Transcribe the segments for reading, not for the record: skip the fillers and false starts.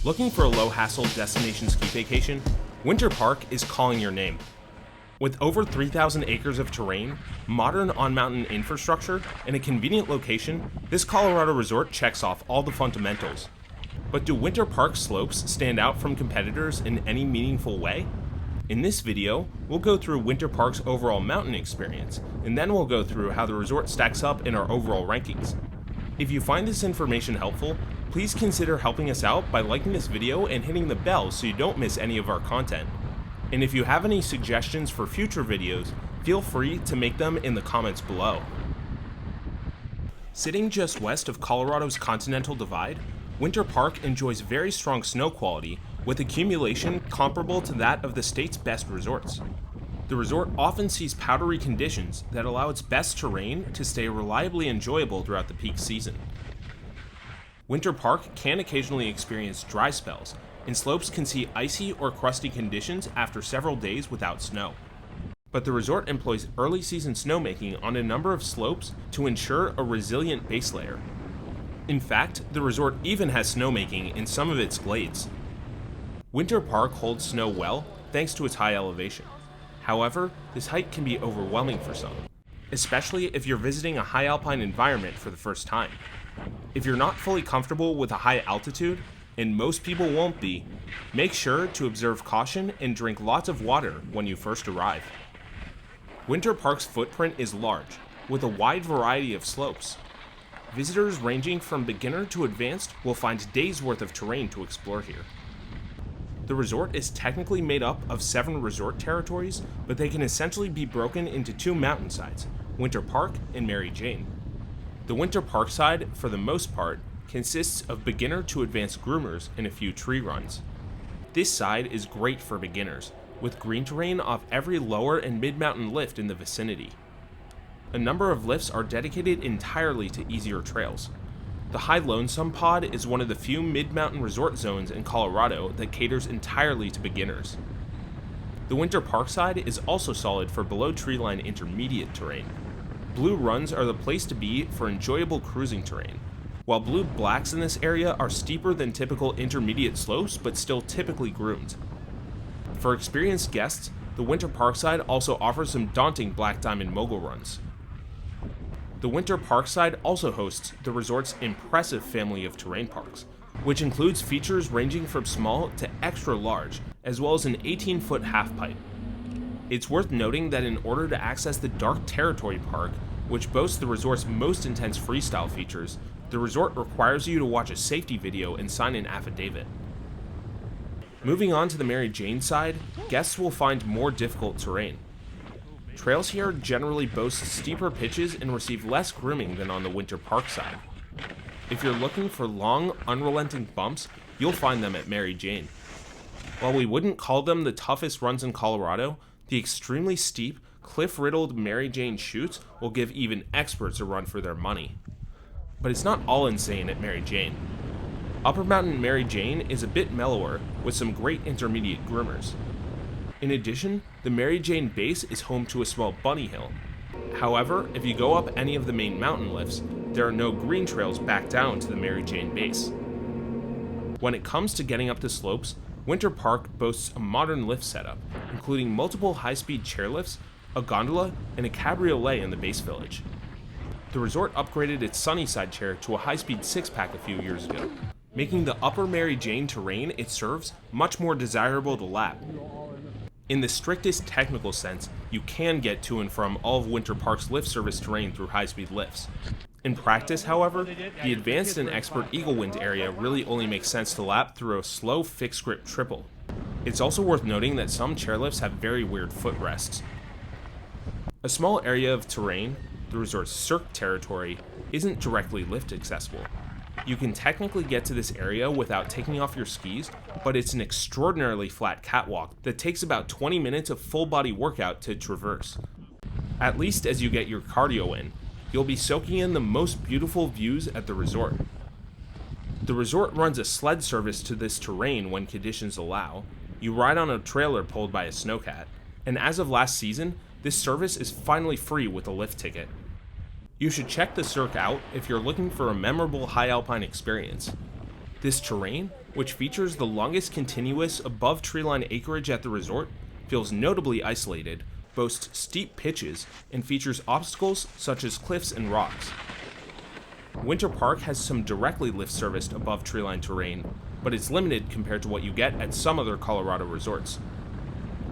Looking for a low-hassle destination ski vacation? Winter Park is calling your name. With over 3,000 acres of terrain, modern on-mountain infrastructure, and a convenient location, this Colorado resort checks off all the fundamentals. But do Winter Park slopes stand out from competitors in any meaningful way? In this video, we'll go through Winter Park's overall mountain experience, and then we'll go through how the resort stacks up in our overall rankings. If you find this information helpful, please consider helping us out by liking this video and hitting the bell so you don't miss any of our content. And if you have any suggestions for future videos, feel free to make them in the comments below. Sitting just west of Colorado's Continental Divide, Winter Park enjoys very strong snow quality with accumulation comparable to that of the state's best resorts. The resort often sees powdery conditions that allow its best terrain to stay reliably enjoyable throughout the peak season. Winter Park can occasionally experience dry spells, and slopes can see icy or crusty conditions after several days without snow. But the resort employs early season snowmaking on a number of slopes to ensure a resilient base layer. In fact, the resort even has snowmaking in some of its glades. Winter Park holds snow well thanks to its high elevation. However, this height can be overwhelming for some, especially if you're visiting a high alpine environment for the first time. If you're not fully comfortable with a high altitude, and most people won't be, make sure to observe caution and drink lots of water when you first arrive. Winter Park's footprint is large, with a wide variety of slopes. Visitors ranging from beginner to advanced will find days worth of terrain to explore here. The resort is technically made up of 7 resort territories, but they can essentially be broken into 2 mountainsides, Winter Park and Mary Jane. The Winter Park side, for the most part, consists of beginner to advanced groomers and a few tree runs. This side is great for beginners, with green terrain off every lower and mid-mountain lift in the vicinity. A number of lifts are dedicated entirely to easier trails. The High Lonesome Pod is one of the few mid-mountain resort zones in Colorado that caters entirely to beginners. The Winter Park side is also solid for below treeline intermediate terrain. Blue runs are the place to be for enjoyable cruising terrain, while blue blacks in this area are steeper than typical intermediate slopes but still typically groomed. For experienced guests, the Winter Park side also offers some daunting black diamond mogul runs. The Winter Park side also hosts the resort's impressive family of terrain parks, which includes features ranging from small to extra large, as well as an 18-foot halfpipe. It's worth noting that in order to access the Dark Territory Park, which boasts the resort's most intense freestyle features, the resort requires you to watch a safety video and sign an affidavit. Moving on to the Mary Jane side, guests will find more difficult terrain. Trails here generally boast steeper pitches and receive less grooming than on the Winter Park side. If you're looking for long, unrelenting bumps, you'll find them at Mary Jane. While we wouldn't call them the toughest runs in Colorado, the extremely steep, cliff-riddled Mary Jane chutes will give even experts a run for their money. But it's not all insane at Mary Jane. Upper Mountain Mary Jane is a bit mellower, with some great intermediate groomers. In addition, the Mary Jane base is home to a small bunny hill. However, if you go up any of the main mountain lifts, there are no green trails back down to the Mary Jane base. When it comes to getting up the slopes, Winter Park boasts a modern lift setup, including multiple high-speed chairlifts, a gondola, and a cabriolet in the base village. The resort upgraded its Sunnyside chair to a high-speed 6-pack a few years ago, making the upper Mary Jane terrain it serves much more desirable to lap. In the strictest technical sense, you can get to and from all of Winter Park's lift service terrain through high-speed lifts. In practice, however, the advanced and expert Eagle Wind area really only makes sense to lap through a slow fixed grip triple. It's also worth noting that some chairlifts have very weird footrests. A small area of terrain, the resort's Cirque territory, isn't directly lift accessible. You can technically get to this area without taking off your skis, but it's an extraordinarily flat catwalk that takes about 20 minutes of full body workout to traverse. At least as you get your cardio in, you'll be soaking in the most beautiful views at the resort. The resort runs a sled service to this terrain when conditions allow. You ride on a trailer pulled by a snowcat, and as of last season, this service is finally free with a lift ticket. You should check the Cirque out if you're looking for a memorable high alpine experience. This terrain, which features the longest continuous above treeline acreage at the resort, feels notably isolated, boasts steep pitches, and features obstacles such as cliffs and rocks. Winter Park has some directly lift-serviced above treeline terrain, but it's limited compared to what you get at some other Colorado resorts.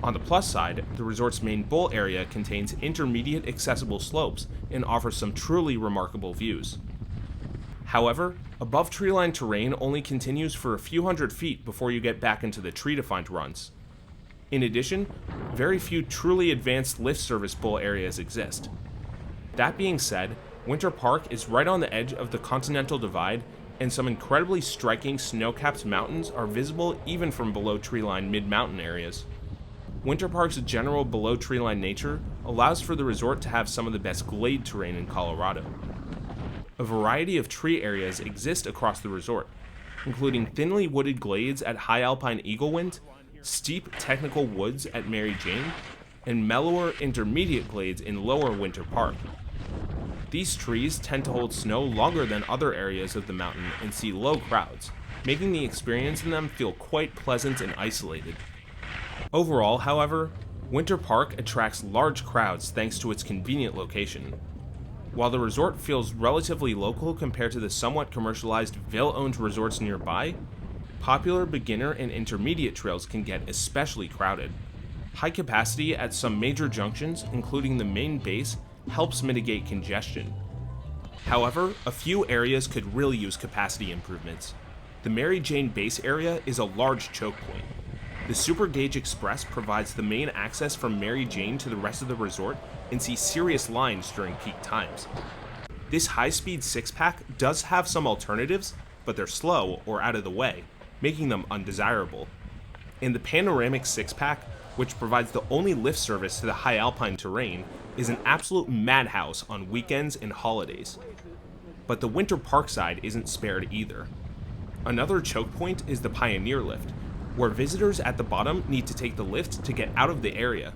On the plus side, the resort's main bowl area contains intermediate accessible slopes and offers some truly remarkable views. However, above treeline terrain only continues for a few hundred feet before you get back into the tree-defined runs. In addition, very few truly advanced lift service bowl areas exist. That being said, Winter Park is right on the edge of the Continental Divide, and some incredibly striking snow-capped mountains are visible even from below treeline mid-mountain areas. Winter Park's general below treeline nature allows for the resort to have some of the best glade terrain in Colorado. A variety of tree areas exist across the resort, including thinly wooded glades at High Alpine Eaglewind, steep technical woods at Mary Jane, and mellower intermediate glades in lower Winter Park. These trees tend to hold snow longer than other areas of the mountain and see low crowds, making the experience in them feel quite pleasant and isolated. Overall, however, Winter Park attracts large crowds thanks to its convenient location. While the resort feels relatively local compared to the somewhat commercialized Vail-owned resorts nearby, popular beginner and intermediate trails can get especially crowded. High capacity at some major junctions, including the main base, helps mitigate congestion. However, a few areas could really use capacity improvements. The Mary Jane base area is a large choke point. The Super Gauge Express provides the main access from Mary Jane to the rest of the resort and sees serious lines during peak times. This high-speed six-pack does have some alternatives, but they're slow or out of the way, making them undesirable. And the Panoramic six-pack, which provides the only lift service to the high alpine terrain, is an absolute madhouse on weekends and holidays. But the Winter Park side isn't spared either. Another choke point is the Pioneer Lift, where visitors at the bottom need to take the lift to get out of the area.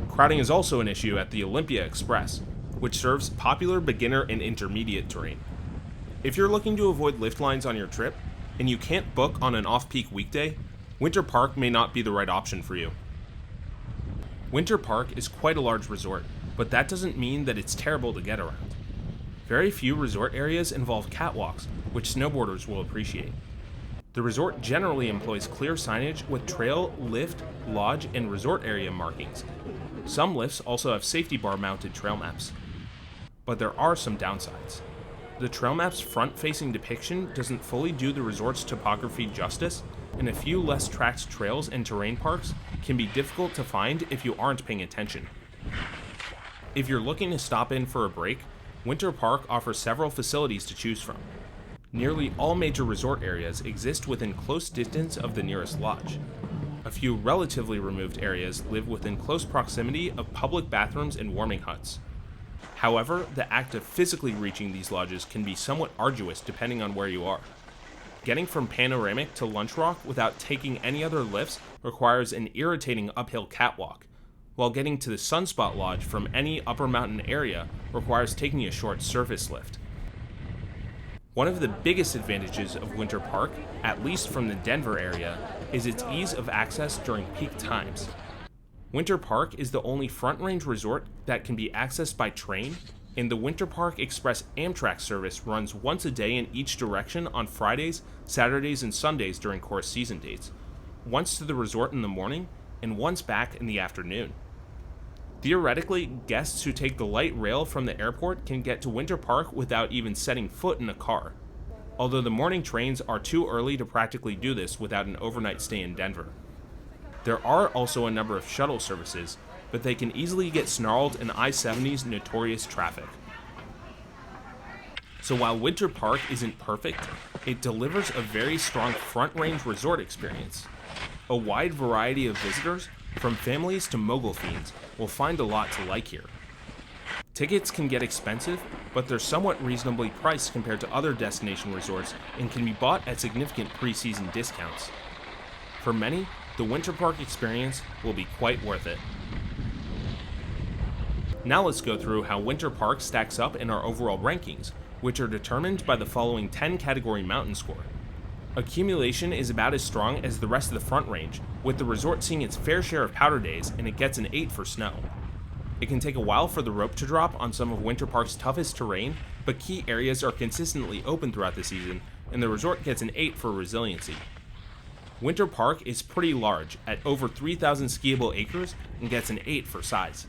Crowding is also an issue at the Olympia Express, which serves popular beginner and intermediate terrain. If you're looking to avoid lift lines on your trip, and you can't book on an off-peak weekday, Winter Park may not be the right option for you. Winter Park is quite a large resort, but that doesn't mean that it's terrible to get around. Very few resort areas involve catwalks, which snowboarders will appreciate. The resort generally employs clear signage with trail, lift, lodge, and resort area markings. Some lifts also have safety bar mounted trail maps. But there are some downsides. The trail map's front-facing depiction doesn't fully do the resort's topography justice, and a few less tracked trails and terrain parks can be difficult to find if you aren't paying attention. If you're looking to stop in for a break, Winter Park offers several facilities to choose from. Nearly all major resort areas exist within close distance of the nearest lodge. A few relatively removed areas live within close proximity of public bathrooms and warming huts. However, the act of physically reaching these lodges can be somewhat arduous depending on where you are. Getting from Panoramic to Lunch Rock without taking any other lifts requires an irritating uphill catwalk, while getting to the Sunspot Lodge from any upper mountain area requires taking a short surface lift. One of the biggest advantages of Winter Park, at least from the Denver area, is its ease of access during peak times. Winter Park is the only Front Range resort that can be accessed by train, and the Winter Park Express Amtrak service runs once a day in each direction on Fridays, Saturdays, and Sundays during course season dates, once to the resort in the morning and once back in the afternoon. Theoretically, guests who take the light rail from the airport can get to Winter Park without even setting foot in a car, although the morning trains are too early to practically do this without an overnight stay in Denver. There are also a number of shuttle services, but they can easily get snarled in I-70's notorious traffic. So while Winter Park isn't perfect, it delivers a very strong Front Range resort experience. A wide variety of visitors, from families to mogul fiends, will find a lot to like here. Tickets can get expensive, but they're somewhat reasonably priced compared to other destination resorts and can be bought at significant pre-season discounts. For many, the Winter Park experience will be quite worth it. Now let's go through how Winter Park stacks up in our overall rankings, which are determined by the following 10 category mountain score. Accumulation is about as strong as the rest of the Front Range, with the resort seeing its fair share of powder days, and it gets an 8 for snow. It can take a while for the rope to drop on some of Winter Park's toughest terrain, but key areas are consistently open throughout the season, and the resort gets an 8 for resiliency. Winter Park is pretty large, at over 3,000 skiable acres, and gets an 8 for size.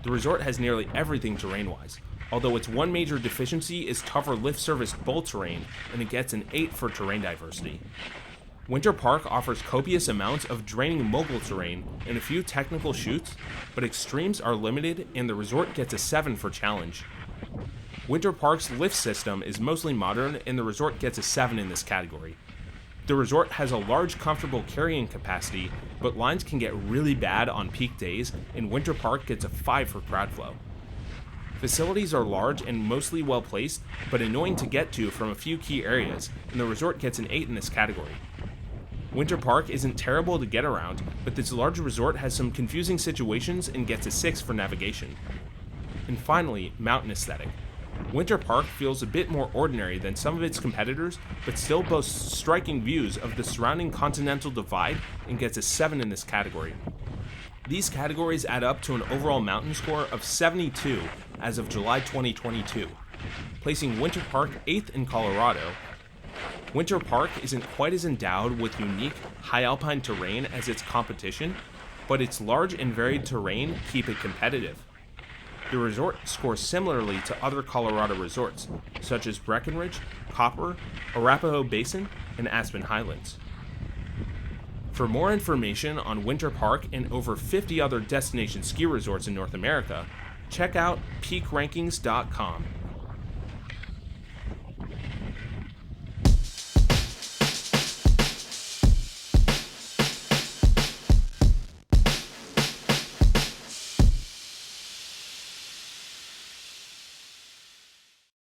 The resort has nearly everything terrain-wise, although its one major deficiency is tougher lift-serviced bowl terrain, and it gets an 8 for terrain diversity. Winter Park offers copious amounts of draining mogul terrain and a few technical chutes, but extremes are limited and the resort gets a 7 for challenge. Winter Park's lift system is mostly modern and the resort gets a 7 in this category. The resort has a large comfortable carrying capacity, but lines can get really bad on peak days and Winter Park gets a 5 for crowd flow. Facilities are large and mostly well placed, but annoying to get to from a few key areas, and the resort gets an 8 in this category. Winter Park isn't terrible to get around, but this large resort has some confusing situations and gets a 6 for navigation. And finally, mountain aesthetic. Winter Park feels a bit more ordinary than some of its competitors, but still boasts striking views of the surrounding continental divide and gets a 7 in this category. These categories add up to an overall mountain score of 72 as of July 2022, placing Winter Park 8th in Colorado. Winter Park isn't quite as endowed with unique, high alpine terrain as its competition, but its large and varied terrain keep it competitive. The resort scores similarly to other Colorado resorts, such as Breckenridge, Copper, Arapahoe Basin, and Aspen Highlands. For more information on Winter Park and over 50 other destination ski resorts in North America, check out peakrankings.com.